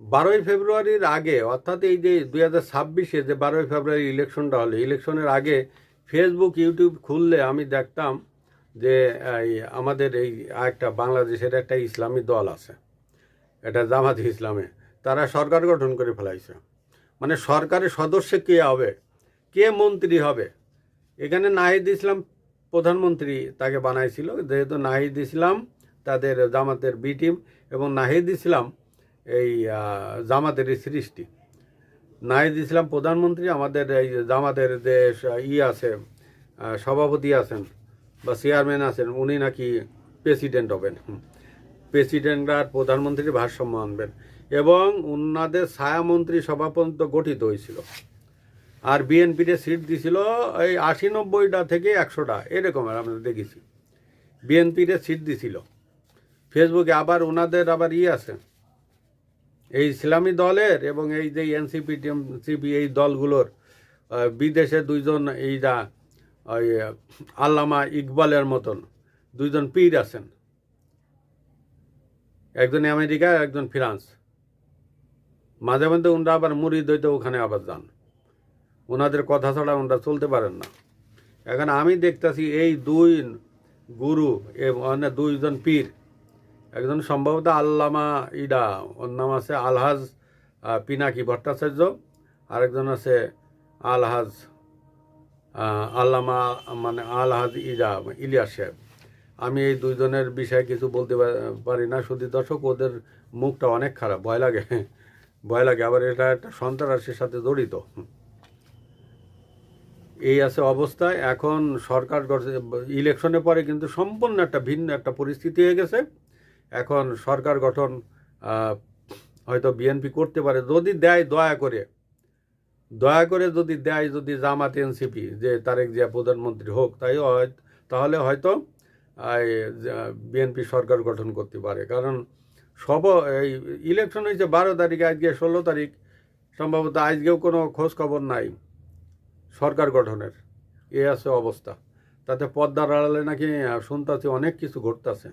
12ই ফেব্রুয়ারির আগে, অর্থাৎ এই যে 2026-এ যে 12ই ফেব্রুয়ারি ইলেকশনটা হলো, ইলেকশনের আগে ফেসবুক ইউটিউব খুললে আমি দেখতাম যে এই আমাদের এই একটা বাংলাদেশের একটা ইসলামী দল আছে, এটা জামাতে ইসলামে, তারা সরকার গঠন করে ফেলাইছে। মানে সরকারের সদস্য কে হবে, কে মন্ত্রী হবে। এখানে নাহিদ ইসলাম প্রধানমন্ত্রী তাকে বানাইছিল, যেহেতু নাহিদ ইসলাম তাদের জামাতের বি টিম, এবং নাহিদ ইসলাম এই জামাতের সৃষ্টি। নাহিদ ইসলাম প্রধানমন্ত্রী, আমাদের এই জামাতের যে আছে সভাপতি আছেন বা চেয়ারম্যান আছেন, উনি নাকি প্রেসিডেন্ট হবেন। প্রেসিডেন্ট আর প্রধানমন্ত্রীর ভারসাম্য আনবেন, এবং ওনাদের ছায়ামন্ত্রী সভা পর্যন্ত গঠিত হয়েছিল। আর বিএনপিতে সিট দিছিল এই 80-90টা থেকে 100টা, এরকম আমরা দেখেছি বিএনপিতে সিট দিছিল। ফেসবুকে আবার ওনাদের আবার আছে এই ইসলামী দলের এবং এই যে এনসিপি টিএমসিপি এই দলগুলোর বিদেশে দুইজন এইটা ওই আল্লামা ইকবালের মতন দুইজন পীর আছেন, একজন আমেরিকা একজন ফ্রান্স। মাঝে মধ্যে ওনারা আবার মুরিদ হইতে ওখানে আবার যান, ওনাদের কথা ছাড়া ওনারা চলতে পারেন না। এখন আমি দেখতেছি এই দুই গুরু মানে দুইজন পীর, একজন সম্ভবত আল্লামা ওর নাম আছে আলহাজ পিনাকি ভট্টাচার্য, আরেকজন আছে আলহাজ আল্লামা মানে আলহাজ ইলিয়াস সাহেব। আমি এই দুইজনের বিষয়ে কিছু বলতে পারি না, শুধু দর্শক, ওদের মুখটা অনেক খারাপ, ভয় লাগে, ভয় লাগে। আবার এটা একটা সন্ত্রাসের সাথে জড়িত। এই আছে অবস্থায়। এখন সরকার ইলেকশনের পরে কিন্তু সম্পূর্ণ একটা ভিন্ন একটা পরিস্থিতি হয়ে গেছে। এখন সরকার গঠন হয়তো বিএনপি করতে পারে, যদি দেয় দয়া করে যদি দেয়, যদি জামাত এনসিপি যে তারেক জিয়া প্রধানমন্ত্রী হোক, তাহলে হয়তো বিএনপি সরকার গঠন করতে পারে। কারণ এই ইলেকশন হয়েছে 12 তারিখে, আজকে 16 তারিখ, সম্ভবত আজকেও কোনো খোঁজ খবর নাই সরকার গঠনের। এ আছে অবস্থা। তাতে পর্দার আড়ালে নাকি শুনতেছি অনেক কিছু ঘটতেছে।